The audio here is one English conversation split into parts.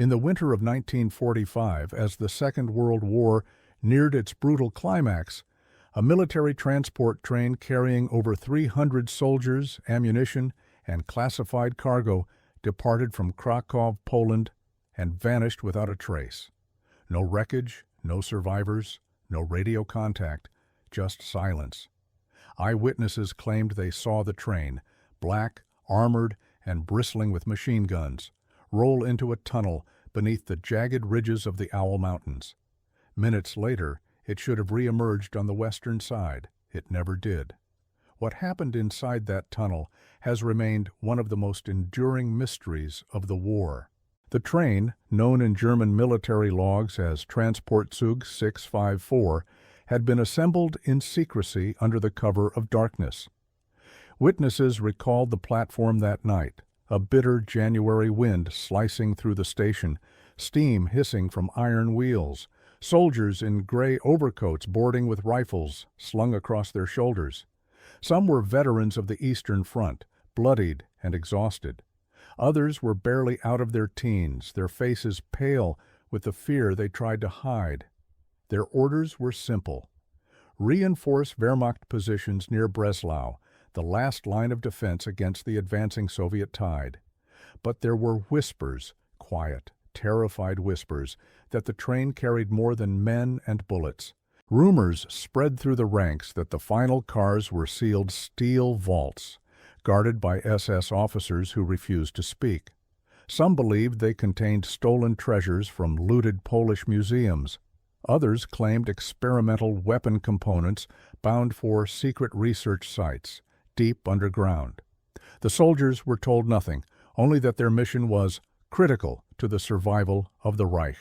In the winter of 1945, as the Second World War neared its brutal climax, a military transport train carrying over 300 soldiers, ammunition, and classified cargo departed from Krakow, Poland, and vanished without a trace. No wreckage, no survivors, no radio contact, just silence. Eyewitnesses claimed they saw the train, black, armored, and bristling with machine guns, roll into a tunnel beneath the jagged ridges of the Owl Mountains. Minutes later, it should have re-emerged on the western side. It never did. What happened inside that tunnel has remained one of the most enduring mysteries of the war. The train, known in German military logs as Transportzug 654, had been assembled in secrecy under the cover of darkness. Witnesses recalled the platform that night, a bitter January wind slicing through the station, steam hissing from iron wheels, soldiers in gray overcoats boarding with rifles slung across their shoulders. Some were veterans of the Eastern Front, bloodied and exhausted. Others were barely out of their teens, their faces pale with the fear they tried to hide. Their orders were simple: reinforce Wehrmacht positions near Breslau, the last line of defense against the advancing Soviet tide. But there were whispers, quiet, terrified whispers, that the train carried more than men and bullets. Rumors spread through the ranks that the final cars were sealed steel vaults, guarded by SS officers who refused to speak. Some believed they contained stolen treasures from looted Polish museums. Others claimed experimental weapon components bound for secret research sites, deep underground. The soldiers were told nothing, only that their mission was critical to the survival of the Reich.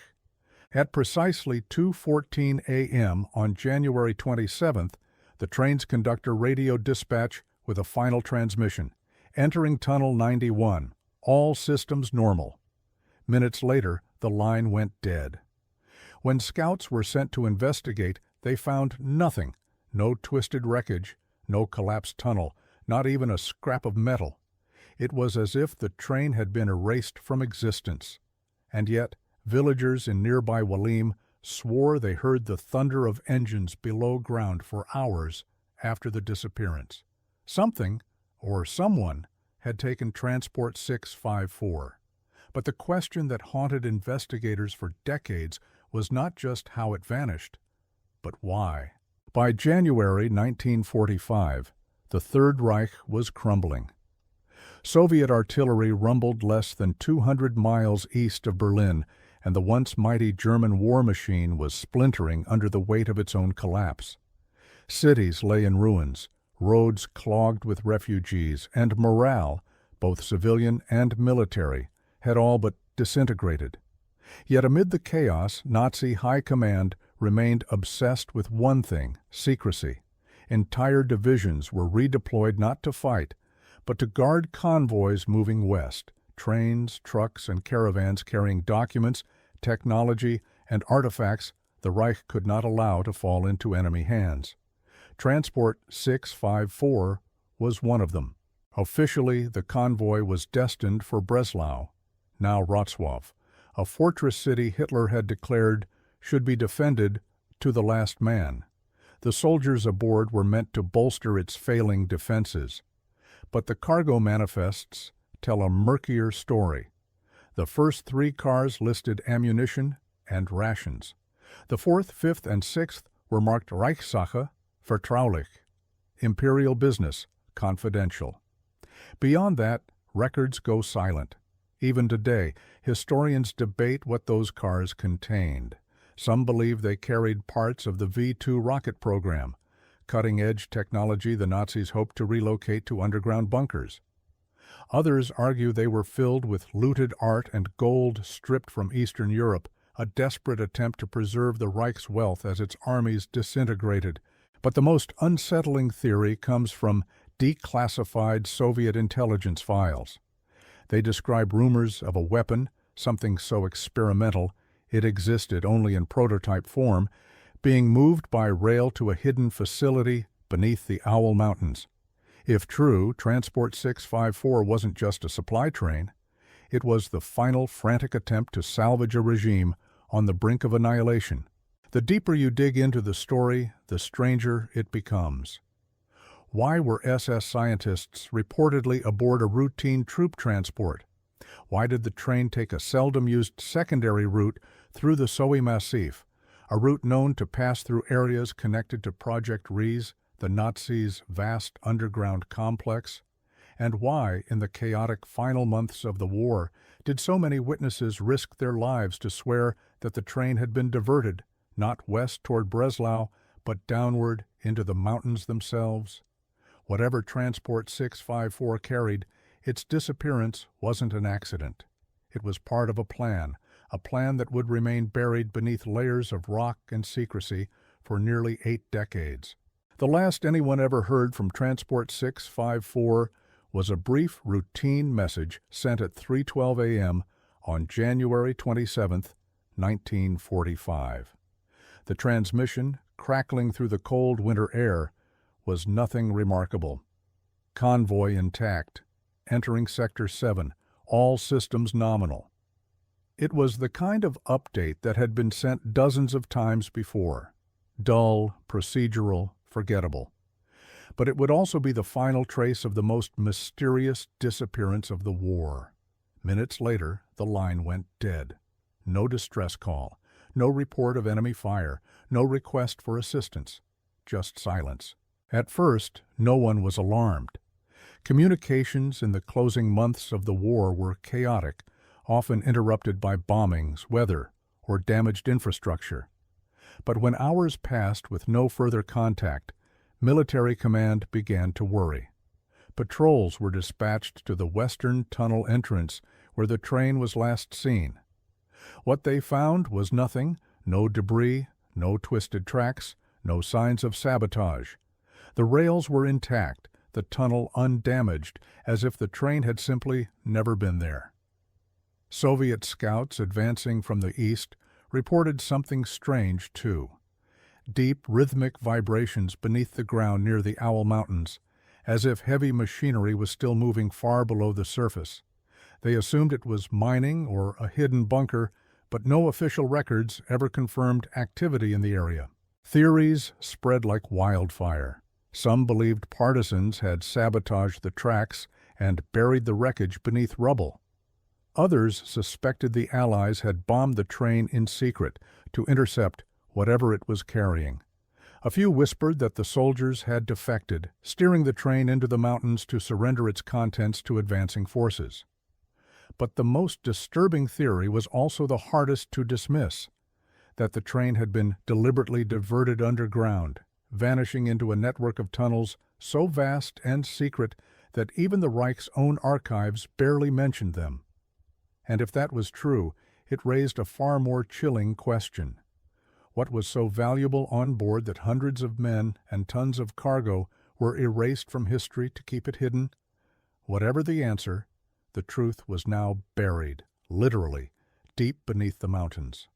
At precisely 2:14 a.m. on January 27th, the train's conductor radioed dispatch with a final transmission: entering Tunnel 91, all systems normal. Minutes later, the line went dead. When scouts were sent to investigate, they found nothing: no twisted wreckage, no collapsed tunnel, not even a scrap of metal. It was as if the train had been erased from existence. And yet, villagers in nearby Walim swore they heard the thunder of engines below ground for hours after the disappearance. Something, or someone, had taken Transport 654. But the question that haunted investigators for decades was not just how it vanished, but why. By January 1945, the Third Reich was crumbling. Soviet artillery rumbled less than 200 miles east of Berlin, and the once mighty German war machine was splintering under the weight of its own collapse. Cities lay in ruins, roads clogged with refugees, and morale, both civilian and military, had all but disintegrated. Yet amid the chaos, Nazi high command remained obsessed with one thing: secrecy. Entire divisions were redeployed not to fight, but to guard convoys moving west, trains, trucks, and caravans carrying documents, technology, and artifacts the Reich could not allow to fall into enemy hands. Transport 654 was one of them. Officially, the convoy was destined for Breslau, now Wrocław, a fortress city Hitler had declared should be defended to the last man. The soldiers aboard were meant to bolster its failing defenses. But the cargo manifests tell a murkier story. The first 3 cars listed ammunition and rations. The 4th, 5th, and 6th were marked Reichssache, vertraulich, imperial business, confidential. Beyond that, records go silent. Even today, historians debate what those cars contained. Some believe they carried parts of the V-2 rocket program, cutting-edge technology the Nazis hoped to relocate to underground bunkers. Others argue they were filled with looted art and gold stripped from Eastern Europe, a desperate attempt to preserve the Reich's wealth as its armies disintegrated. But the most unsettling theory comes from declassified Soviet intelligence files. They describe rumors of a weapon, something so experimental it existed only in prototype form, being moved by rail to a hidden facility beneath the Owl Mountains. If true, Transport 654 wasn't just a supply train. It was the final frantic attempt to salvage a regime on the brink of annihilation. The deeper you dig into the story, the stranger it becomes. Why were SS scientists reportedly aboard a routine troop transport? Why did the train take a seldom-used secondary route through the Somme Massif, a route known to pass through areas connected to Project Ries, the Nazis' vast underground complex? And why, in the chaotic final months of the war, did so many witnesses risk their lives to swear that the train had been diverted, not west toward Breslau, but downward into the mountains themselves? Whatever Transport 654 carried, its disappearance wasn't an accident. It was part of a plan that would remain buried beneath layers of rock and secrecy for nearly 8 decades. The last anyone ever heard from Transport 654 was a brief, routine message sent at 3:12 a.m. on January 27, 1945. The transmission, crackling through the cold winter air, was nothing remarkable. Convoy intact, entering Sector 7, all systems nominal. It was the kind of update that had been sent dozens of times before. Dull, procedural, forgettable. But it would also be the final trace of the most mysterious disappearance of the war. Minutes later, the line went dead. No distress call, no report of enemy fire, no request for assistance, just silence. At first, no one was alarmed. Communications in the closing months of the war were chaotic, often interrupted by bombings, weather, or damaged infrastructure. But when hours passed with no further contact, military command began to worry. Patrols were dispatched to the western tunnel entrance where the train was last seen. What they found was nothing, no debris, no twisted tracks, no signs of sabotage. The rails were intact, the tunnel undamaged, as if the train had simply never been there. Soviet scouts advancing from the east reported something strange, too. Deep, rhythmic vibrations beneath the ground near the Owl Mountains, as if heavy machinery was still moving far below the surface. They assumed it was mining or a hidden bunker, but no official records ever confirmed activity in the area. Theories spread like wildfire. Some believed partisans had sabotaged the tracks and buried the wreckage beneath rubble. Others suspected the Allies had bombed the train in secret to intercept whatever it was carrying. A few whispered that the soldiers had defected, steering the train into the mountains to surrender its contents to advancing forces. But the most disturbing theory was also the hardest to dismiss, that the train had been deliberately diverted underground, vanishing into a network of tunnels so vast and secret that even the Reich's own archives barely mentioned them. And if that was true, it raised a far more chilling question. What was so valuable on board that hundreds of men and tons of cargo were erased from history to keep it hidden? Whatever the answer, the truth was now buried, literally, deep beneath the mountains.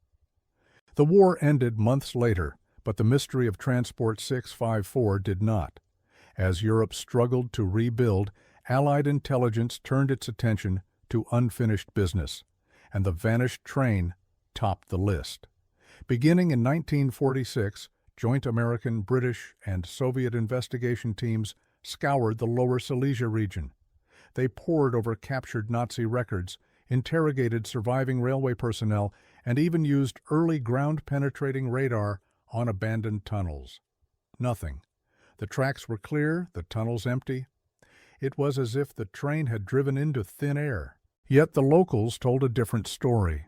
The war ended months later, but the mystery of Transport 654 did not. As Europe struggled to rebuild, Allied intelligence turned its attention to unfinished business, and the vanished train topped the list. Beginning in 1946, joint American, British, and Soviet investigation teams scoured the Lower Silesia region. They pored over captured Nazi records, interrogated surviving railway personnel, and even used early ground-penetrating radar on abandoned tunnels. Nothing. The tracks were clear, the tunnels empty. It was as if the train had driven into thin air. Yet the locals told a different story.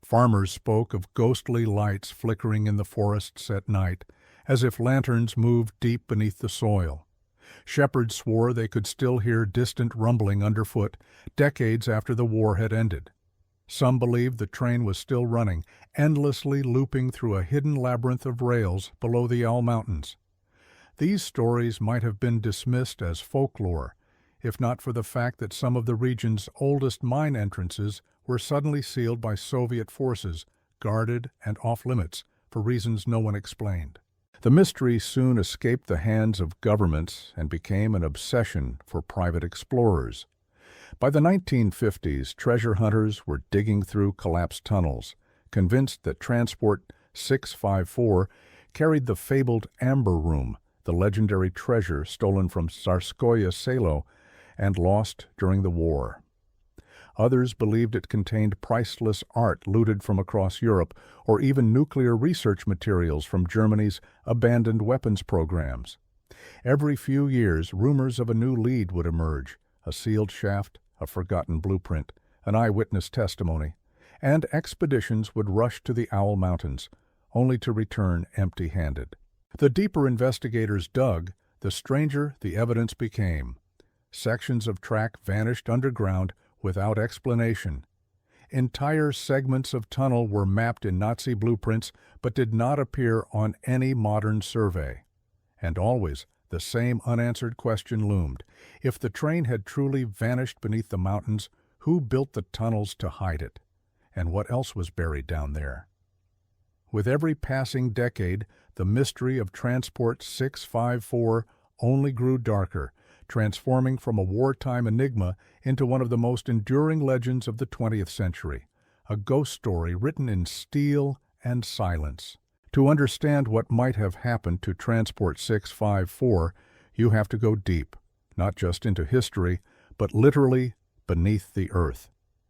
Farmers spoke of ghostly lights flickering in the forests at night, as if lanterns moved deep beneath the soil. Shepherds swore they could still hear distant rumbling underfoot, decades after the war had ended. Some believed the train was still running, endlessly looping through a hidden labyrinth of rails below the Owl Mountains. These stories might have been dismissed as folklore, if not for the fact that some of the region's oldest mine entrances were suddenly sealed by Soviet forces, guarded and off-limits, for reasons no one explained. The mystery soon escaped the hands of governments and became an obsession for private explorers. By the 1950s, treasure hunters were digging through collapsed tunnels, convinced that Transport 654 carried the fabled Amber Room, the legendary treasure stolen from Tsarskoye Selo and lost during the war. Others believed it contained priceless art looted from across Europe, or even nuclear research materials from Germany's abandoned weapons programs. Every few years, rumors of a new lead would emerge: a sealed shaft, a forgotten blueprint, an eyewitness testimony, and expeditions would rush to the Owl Mountains, only to return empty-handed. The deeper investigators dug, the stranger the evidence became. Sections of track vanished underground without explanation. Entire segments of tunnel were mapped in Nazi blueprints but did not appear on any modern survey. And always, the same unanswered question loomed. If the train had truly vanished beneath the mountains, who built the tunnels to hide it? And what else was buried down there? With every passing decade, the mystery of Transport 654 only grew darker, transforming from a wartime enigma into one of the most enduring legends of the 20th century, a ghost story written in steel and silence. To understand what might have happened to Transport 654, you have to go deep, not just into history, but literally beneath the earth.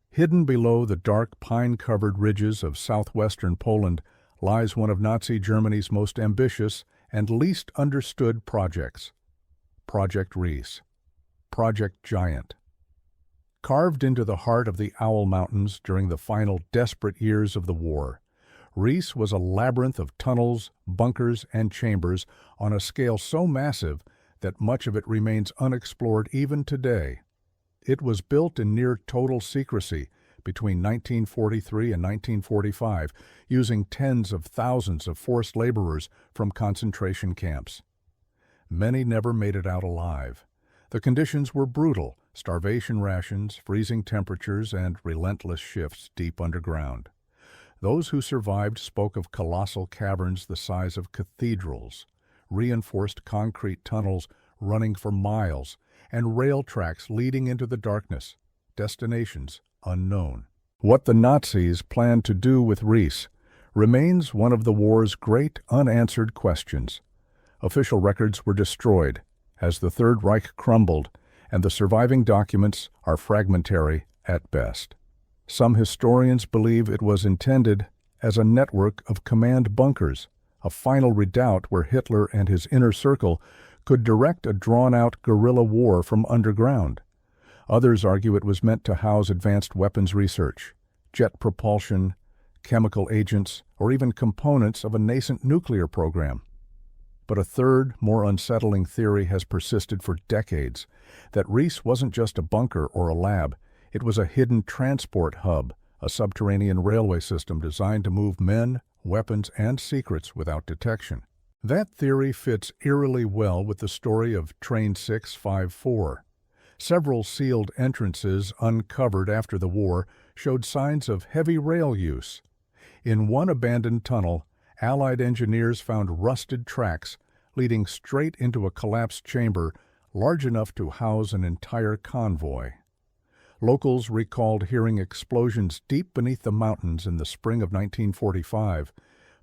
Hidden below the dark pine-covered ridges of southwestern Poland lies one of Nazi Germany's most ambitious and least understood projects: Project Reese, Project Giant. Carved into the heart of the Owl Mountains during the final desperate years of the war, Reese was a labyrinth of tunnels, bunkers, and chambers on a scale so massive that much of it remains unexplored even today. It was built in near total secrecy between 1943 and 1945, using tens of thousands of forced laborers from concentration camps. Many never made it out alive. The conditions were brutal: starvation rations, freezing temperatures, and relentless shifts deep underground. Those who survived spoke of colossal caverns the size of cathedrals, reinforced concrete tunnels running for miles, and rail tracks leading into the darkness, destinations unknown. What the Nazis planned to do with Reese remains one of the war's great unanswered questions. Official records were destroyed as the Third Reich crumbled, and the surviving documents are fragmentary at best. Some historians believe it was intended as a network of command bunkers, a final redoubt where Hitler and his inner circle could direct a drawn-out guerrilla war from underground. Others argue it was meant to house advanced weapons research, jet propulsion, chemical agents, or even components of a nascent nuclear program. But a third, more unsettling theory has persisted for decades: that Reese wasn't just a bunker or a lab, it was a hidden transport hub, a subterranean railway system designed to move men, weapons, and secrets without detection. That theory fits eerily well with the story of Train 654. Several sealed entrances uncovered after the war showed signs of heavy rail use. In one abandoned tunnel, Allied engineers found rusted tracks leading straight into a collapsed chamber large enough to house an entire convoy. Locals recalled hearing explosions deep beneath the mountains in the spring of 1945,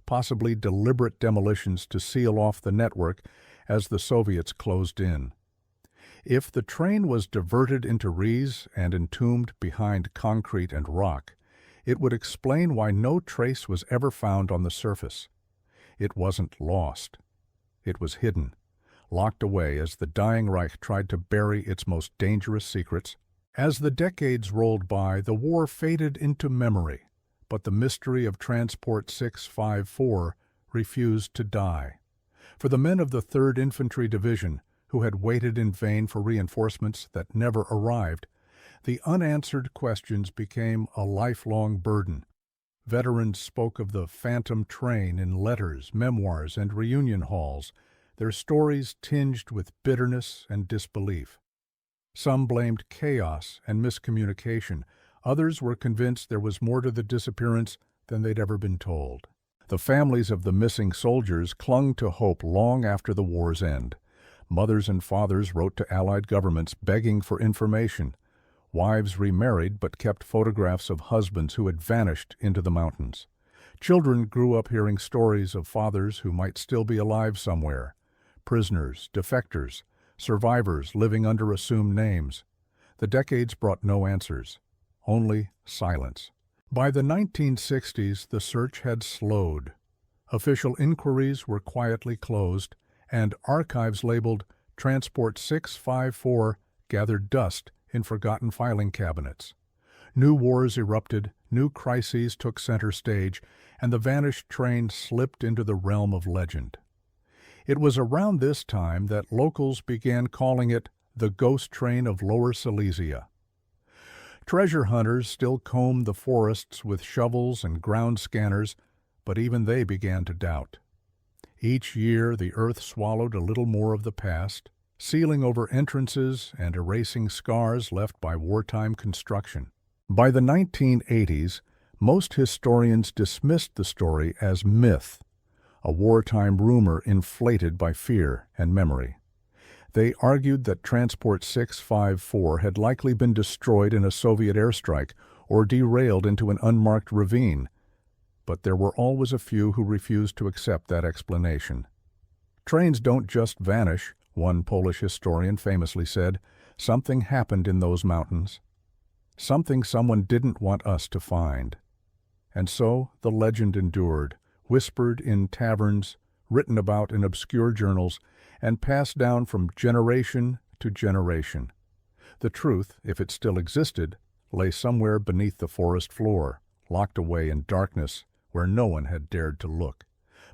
possibly deliberate demolitions to seal off the network as the Soviets closed in. If the train was diverted into Reese and entombed behind concrete and rock, it would explain why no trace was ever found on the surface. It wasn't lost. It was hidden, locked away as the dying Reich tried to bury its most dangerous secrets. As the decades rolled by, the war faded into memory, but the mystery of Transport 654 refused to die. For the men of the 3rd Infantry Division, who had waited in vain for reinforcements that never arrived, the unanswered questions became a lifelong burden. Veterans spoke of the phantom train in letters, memoirs, and reunion halls, their stories tinged with bitterness and disbelief. Some blamed chaos and miscommunication. Others were convinced there was more to the disappearance than they'd ever been told. The families of the missing soldiers clung to hope long after the war's end. Mothers and fathers wrote to Allied governments begging for information. Wives remarried but kept photographs of husbands who had vanished into the mountains. Children grew up hearing stories of fathers who might still be alive somewhere. Prisoners, defectors, survivors living under assumed names. The decades brought no answers, only silence. By the 1960s, the search had slowed. Official inquiries were quietly closed, and archives labeled Transport 654 gathered dust in forgotten filing cabinets. New wars erupted, new crises took center stage, and the vanished train slipped into the realm of legend. It was around this time that locals began calling it the ghost train of Lower Silesia. Treasure hunters still combed the forests with shovels and ground scanners, but even they began to doubt. Each year the earth swallowed a little more of the past, sealing over entrances and erasing scars left by wartime construction. By the 1980s, most historians dismissed the story as myth, a wartime rumor inflated by fear and memory. They argued that Transport 654 had likely been destroyed in a Soviet airstrike or derailed into an unmarked ravine, but there were always a few who refused to accept that explanation. Trains don't just vanish, one Polish historian famously said. Something happened in those mountains. Something someone didn't want us to find. And so the legend endured, whispered in taverns, written about in obscure journals, and passed down from generation to generation. The truth, if it still existed, lay somewhere beneath the forest floor, locked away in darkness where no one had dared to look.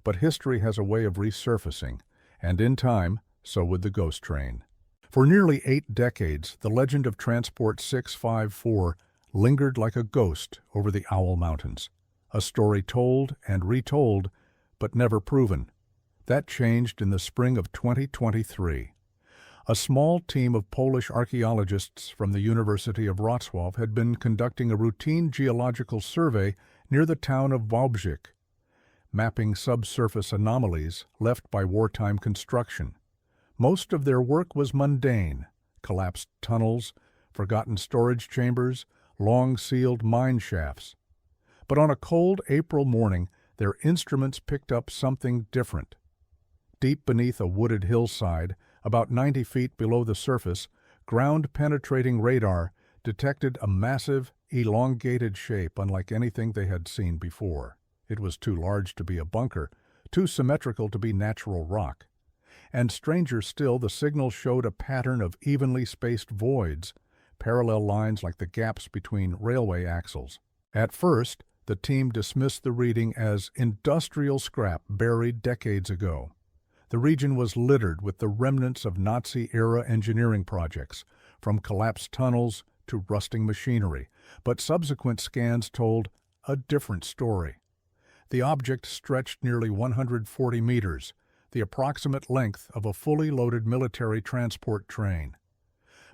But history has a way of resurfacing, and in time, so would the ghost train. For nearly 8 decades, the legend of Transport 654 lingered like a ghost over the Owl Mountains, a story told and retold, but never proven. That changed in the spring of 2023. A small team of Polish archaeologists from the University of Wrocław had been conducting a routine geological survey near the town of Wałbrzych, mapping subsurface anomalies left by wartime construction. Most of their work was mundane: collapsed tunnels, forgotten storage chambers, long-sealed mine shafts. But on a cold April morning, their instruments picked up something different. Deep beneath a wooded hillside, about 90 feet below the surface, ground-penetrating radar detected a massive, elongated shape unlike anything they had seen before. It was too large to be a bunker, too symmetrical to be natural rock. And stranger still, the signal showed a pattern of evenly spaced voids, parallel lines like the gaps between railway axles. At first, the team dismissed the reading as industrial scrap buried decades ago. The region was littered with the remnants of Nazi-era engineering projects, from collapsed tunnels to rusting machinery, but subsequent scans told a different story. The object stretched nearly 140 meters, the approximate length of a fully loaded military transport train.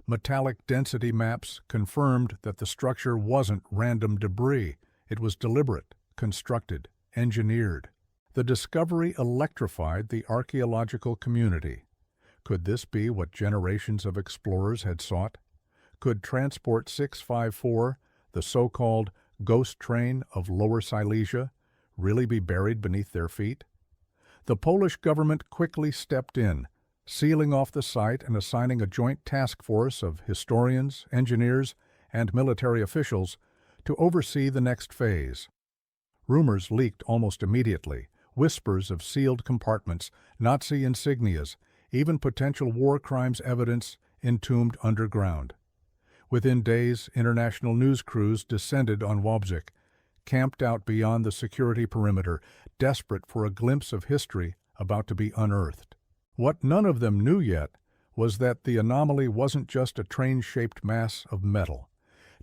Metallic density maps confirmed that the structure wasn't random debris. It was deliberate, constructed, engineered. The discovery electrified the archaeological community. Could this be what generations of explorers had sought? Could Transport 654, the so-called ghost train of Lower Silesia, really be buried beneath their feet? The Polish government quickly stepped in, sealing off the site and assigning a joint task force of historians, engineers, and military officials to oversee the next phase. Rumors leaked almost immediately, whispers of sealed compartments, Nazi insignias, even potential war crimes evidence entombed underground. Within days, international news crews descended on Wałbrzych, camped out beyond the security perimeter, desperate for a glimpse of history about to be unearthed. What none of them knew yet was that the anomaly wasn't just a train-shaped mass of metal.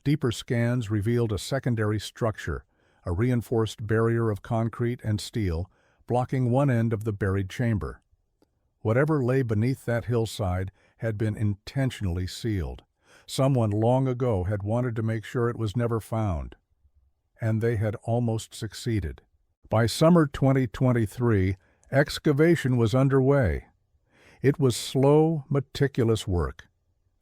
Deeper scans revealed a secondary structure, a reinforced barrier of concrete and steel, blocking one end of the buried chamber. Whatever lay beneath that hillside had been intentionally sealed. Someone long ago had wanted to make sure it was never found. And they had almost succeeded. By summer 2023, excavation was underway. It was slow, meticulous work.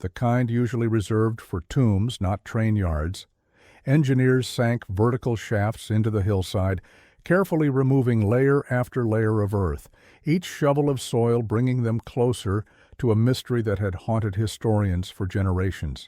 the kind usually reserved for tombs, not train yards. Engineers sank vertical shafts into the hillside, carefully removing layer after layer of earth, each shovel of soil bringing them closer to a mystery that had haunted historians for generations.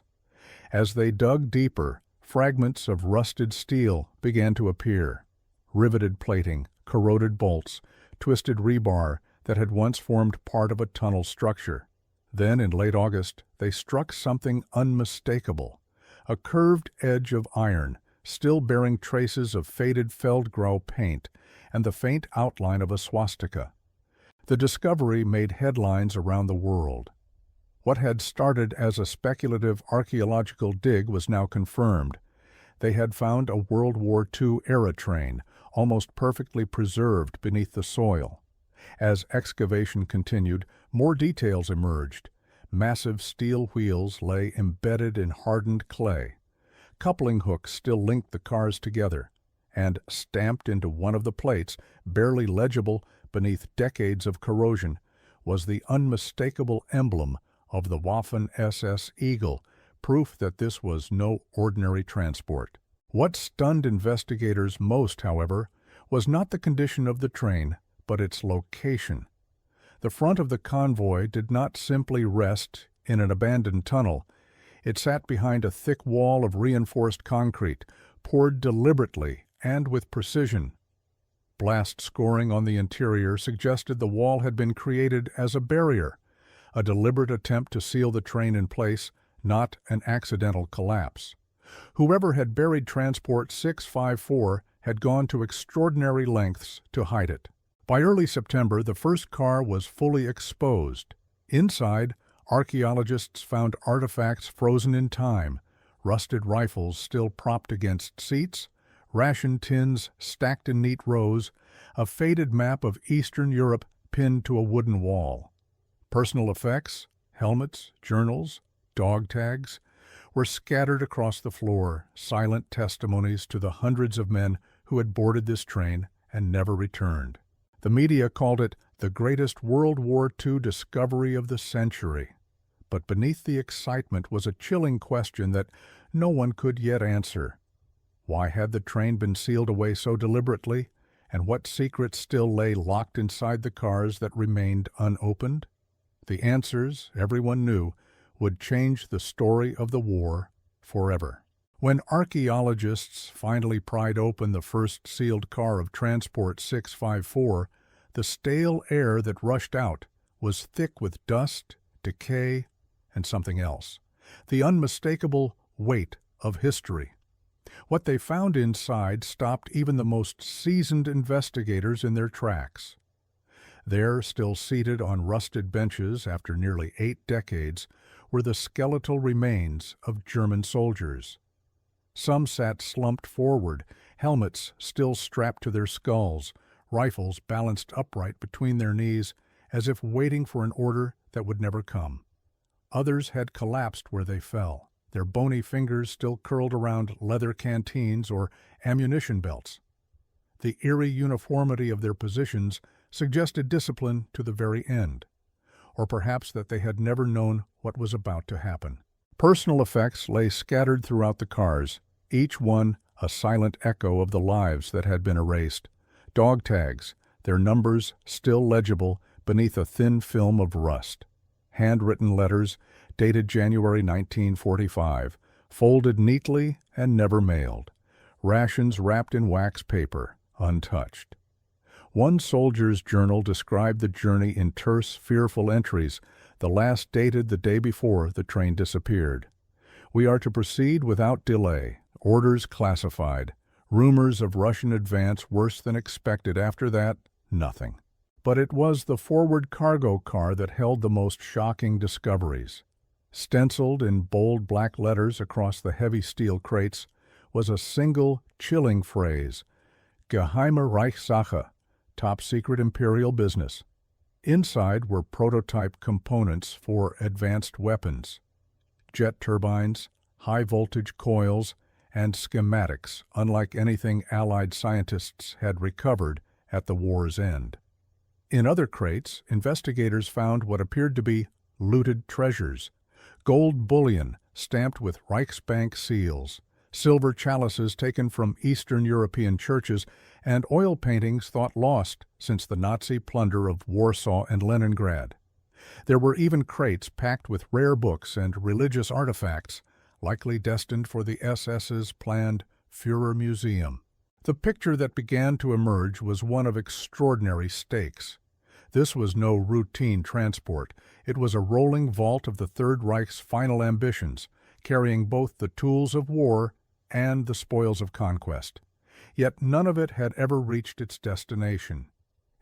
As they dug deeper, fragments of rusted steel began to appear. Riveted plating, corroded bolts, twisted rebar that had once formed part of a tunnel structure. Then, in late August, they struck something unmistakable, a curved edge of iron, still bearing traces of faded Feldgrau paint and the faint outline of a swastika. The discovery made headlines around the world. What had started as a speculative archaeological dig was now confirmed. They had found a World War II-era train, almost perfectly preserved beneath the soil. As excavation continued, more details emerged. Massive steel wheels lay embedded in hardened clay. Coupling hooks still linked the cars together, and stamped into one of the plates, barely legible beneath decades of corrosion, was the unmistakable emblem of the Waffen-SS Eagle, proof that this was no ordinary transport. What stunned investigators most, however, was not the condition of the train, but its location. The front of the convoy did not simply rest in an abandoned tunnel. It sat behind a thick wall of reinforced concrete, poured deliberately and with precision. Blast scoring on the interior suggested the wall had been created as a barrier, a deliberate attempt to seal the train in place, not an accidental collapse. Whoever had buried Transport 654 had gone to extraordinary lengths to hide it. By early September, the first car was fully exposed. Inside, archaeologists found artifacts frozen in time, rusted rifles still propped against seats, ration tins stacked in neat rows, a faded map of Eastern Europe pinned to a wooden wall. Personal effects, helmets, journals, dog tags, were scattered across the floor, silent testimonies to the hundreds of men who had boarded this train and never returned. The media called it the greatest World War II discovery of the century. But beneath the excitement was a chilling question that no one could yet answer. Why had the train been sealed away so deliberately, and what secrets still lay locked inside the cars that remained unopened? The answers, everyone knew, would change the story of the war forever. When archaeologists finally pried open the first sealed car of Transport 654, the stale air that rushed out was thick with dust, decay, and something else. The unmistakable weight of history. What they found inside stopped even the most seasoned investigators in their tracks. There, still seated on rusted benches after nearly 8 decades, were the skeletal remains of German soldiers. Some sat slumped forward, helmets still strapped to their skulls, rifles balanced upright between their knees, as if waiting for an order that would never come. Others had collapsed where they fell, their bony fingers still curled around leather canteens or ammunition belts. The eerie uniformity of their positions suggested discipline to the very end, or perhaps that they had never known what was about to happen. Personal effects lay scattered throughout the cars, each one a silent echo of the lives that had been erased. Dog tags, their numbers still legible beneath a thin film of rust. Handwritten letters dated January 1945, folded neatly and never mailed. Rations wrapped in wax paper, untouched. One soldier's journal described the journey in terse, fearful entries, the last dated the day before the train disappeared. We are to proceed without delay, orders classified, rumors of Russian advance worse than expected. After that, nothing. But it was the forward cargo car that held the most shocking discoveries. Stenciled in bold black letters across the heavy steel crates was a single, chilling phrase, Geheime Reichssache, top-secret imperial business. Inside were prototype components for advanced weapons, jet turbines, high-voltage coils, and schematics unlike anything Allied scientists had recovered at the war's end. In other crates, investigators found what appeared to be looted treasures, gold bullion stamped with Reichsbank seals, silver chalices taken from Eastern European churches, and oil paintings thought lost since the Nazi plunder of Warsaw and Leningrad. There were even crates packed with rare books and religious artifacts, likely destined for the SS's planned Führer Museum. The picture that began to emerge was one of extraordinary stakes. This was no routine transport. It was a rolling vault of the Third Reich's final ambitions, carrying both the tools of war and the spoils of conquest. Yet none of it had ever reached its destination.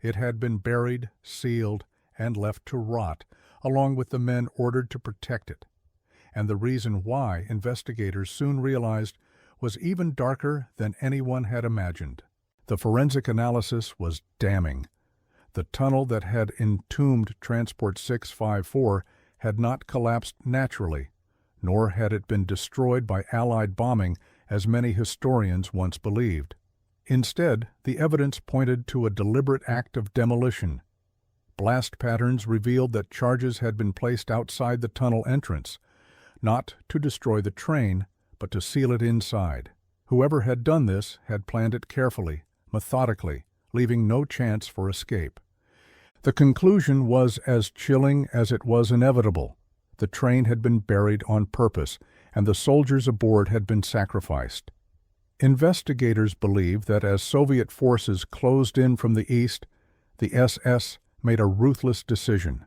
It had been buried, sealed, and left to rot, along with the men ordered to protect it. And the reason why, investigators soon realized, was even darker than anyone had imagined. The forensic analysis was damning. The tunnel that had entombed Transport 654 had not collapsed naturally, nor had it been destroyed by Allied bombing, as many historians once believed. Instead, the evidence pointed to a deliberate act of demolition. Blast patterns revealed that charges had been placed outside the tunnel entrance, not to destroy the train, but to seal it inside. Whoever had done this had planned it carefully, methodically, leaving no chance for escape. The conclusion was as chilling as it was inevitable. The train had been buried on purpose, and the soldiers aboard had been sacrificed. Investigators believe that as Soviet forces closed in from the east, the SS made a ruthless decision.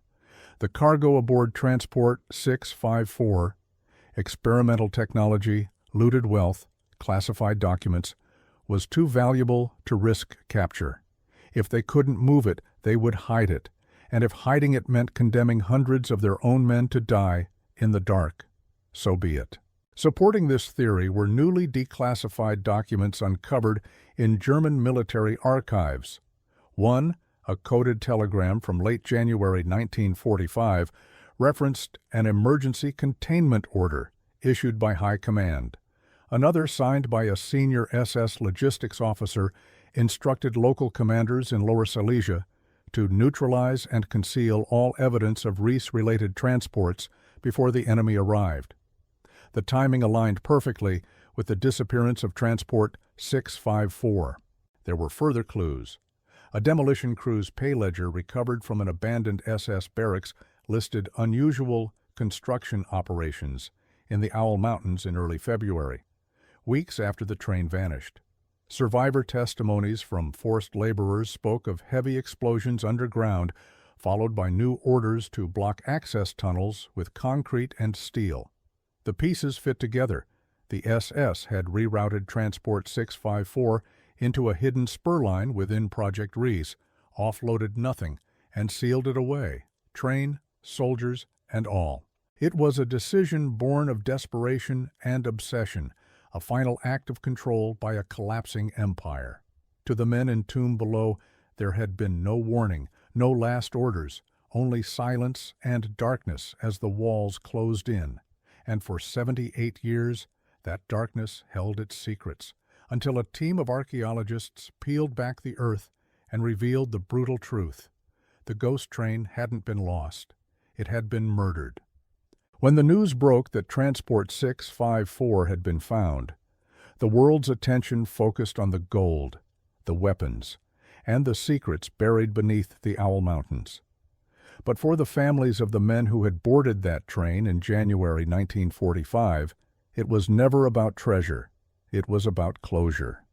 The cargo aboard Transport 654, experimental technology, looted wealth, classified documents, was too valuable to risk capture. If they couldn't move it, they would hide it, and if hiding it meant condemning hundreds of their own men to die in the dark, so be it. Supporting this theory were newly declassified documents uncovered in German military archives. One, a coded telegram from late January 1945, referenced an emergency containment order issued by High Command. Another, signed by a senior SS logistics officer, instructed local commanders in Lower Silesia to neutralize and conceal all evidence of Reese-related transports before the enemy arrived. The timing aligned perfectly with the disappearance of Transport 654. There were further clues. A demolition crew's pay ledger recovered from an abandoned SS barracks listed unusual construction operations in the Owl Mountains in early February, weeks after the train vanished. Survivor testimonies from forced laborers spoke of heavy explosions underground, followed by new orders to block access tunnels with concrete and steel. The pieces fit together. The SS had rerouted Transport 654 into a hidden spur line within Project Reese, offloaded nothing, and sealed it away, train, soldiers, and all. It was a decision born of desperation and obsession, a final act of control by a collapsing empire. To the men entombed below, there had been no warning, no last orders, only silence and darkness as the walls closed in. And for 78 years, that darkness held its secrets, until a team of archaeologists peeled back the earth and revealed the brutal truth. The ghost train hadn't been lost. It had been murdered. When the news broke that Transport 654 had been found, the world's attention focused on the gold, the weapons, and the secrets buried beneath the Owl Mountains. But for the families of the men who had boarded that train in January 1945, it was never about treasure. It was about closure.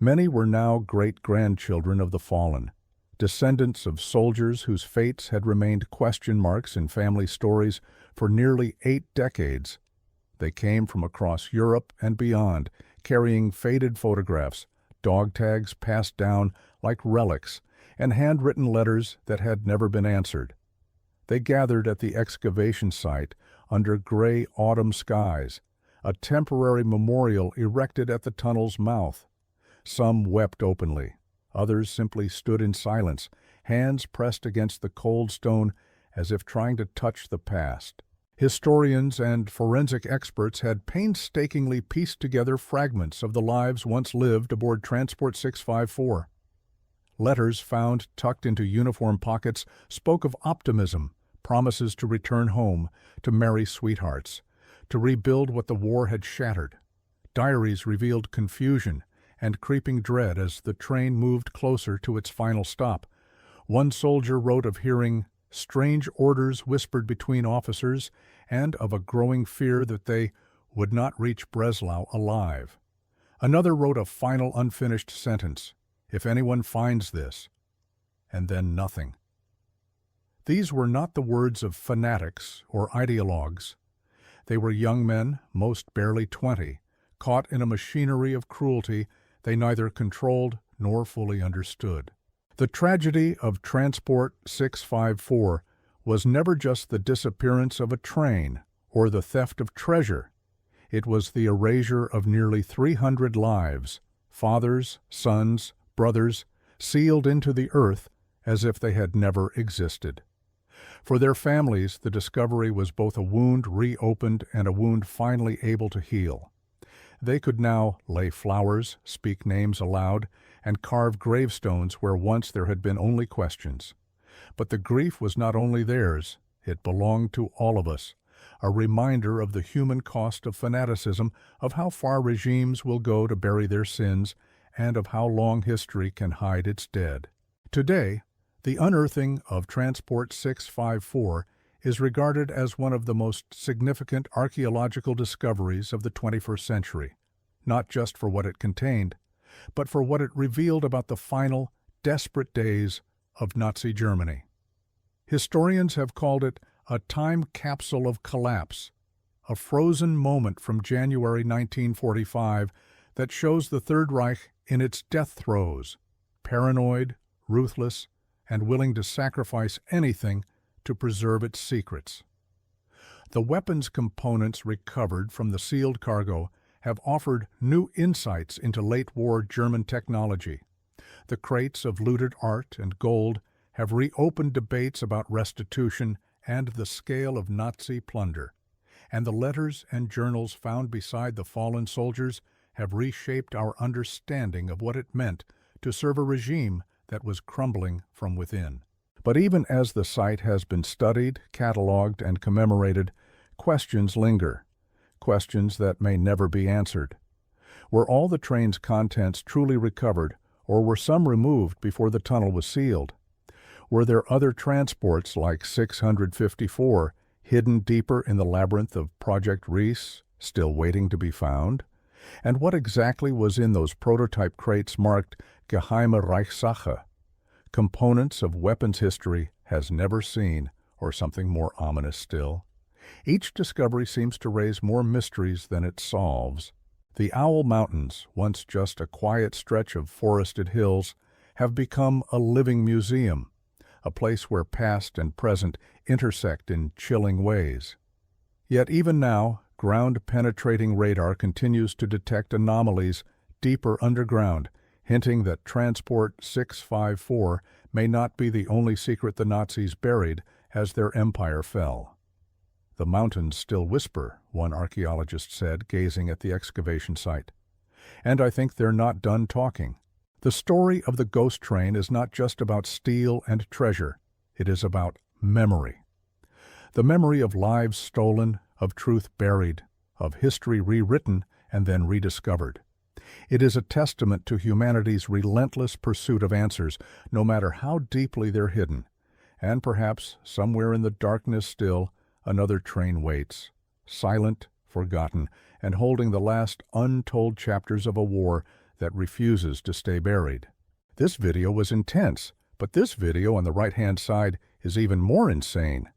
Many were now great-grandchildren of the fallen, descendants of soldiers whose fates had remained question marks in family stories for nearly 8 decades. They came from across Europe and beyond, carrying faded photographs, dog tags passed down like relics, and handwritten letters that had never been answered. They gathered at the excavation site under gray autumn skies, a temporary memorial erected at the tunnel's mouth. Some wept openly. Others simply stood in silence, hands pressed against the cold stone as if trying to touch the past. Historians and forensic experts had painstakingly pieced together fragments of the lives once lived aboard Transport 654. Letters found tucked into uniform pockets spoke of optimism, promises to return home, to marry sweethearts, to rebuild what the war had shattered. Diaries revealed confusion and creeping dread as the train moved closer to its final stop. One soldier wrote of hearing strange orders whispered between officers and of a growing fear that they would not reach Breslau alive. Another wrote a final unfinished sentence, "If anyone finds this," and then nothing. These were not the words of fanatics or ideologues. They were young men, most barely 20, caught in a machinery of cruelty they neither controlled nor fully understood. The tragedy of Transport 654 was never just the disappearance of a train or the theft of treasure. It was the erasure of nearly 300 lives, fathers, sons, brothers, sealed into the earth as if they had never existed. For their families, the discovery was both a wound reopened and a wound finally able to heal. They could now lay flowers, speak names aloud, and carve gravestones where once there had been only questions. But the grief was not only theirs, it belonged to all of us, a reminder of the human cost of fanaticism, of how far regimes will go to bury their sins, and of how long history can hide its dead. Today, the unearthing of Transport 654 is regarded as one of the most significant archaeological discoveries of the 21st century, not just for what it contained, but for what it revealed about the final, desperate days of Nazi Germany. Historians have called it a time capsule of collapse, a frozen moment from January 1945 that shows the Third Reich in its death throes, paranoid, ruthless, and willing to sacrifice anything to preserve its secrets. The weapons components recovered from the sealed cargo have offered new insights into late-war German technology. The crates of looted art and gold have reopened debates about restitution and the scale of Nazi plunder, and the letters and journals found beside the fallen soldiers have reshaped our understanding of what it meant to serve a regime that was crumbling from within. But even as the site has been studied, catalogued, and commemorated, questions linger, questions that may never be answered. Were all the train's contents truly recovered, or were some removed before the tunnel was sealed? Were there other transports like 654 hidden deeper in the labyrinth of Project Reese, still waiting to be found? And what exactly was in those prototype crates marked Geheime Reichssache, components of weapons history has never seen, or something more ominous still? Each discovery seems to raise more mysteries than it solves. The Owl Mountains, once just a quiet stretch of forested hills, have become a living museum, a place where past and present intersect in chilling ways. Yet even now, ground-penetrating radar continues to detect anomalies deeper underground, hinting that Transport 654 may not be the only secret the Nazis buried as their empire fell. "The mountains still whisper," one archaeologist said, gazing at the excavation site. And I think they're not done talking. The story of the ghost train is not just about steel and treasure. It is about memory. The memory of lives stolen, of truth buried, of history rewritten and then rediscovered. It is a testament to humanity's relentless pursuit of answers, no matter how deeply they're hidden. And perhaps, somewhere in the darkness still, another train waits, silent, forgotten, and holding the last untold chapters of a war that refuses to stay buried. This video was intense, but this video on the right-hand side is even more insane.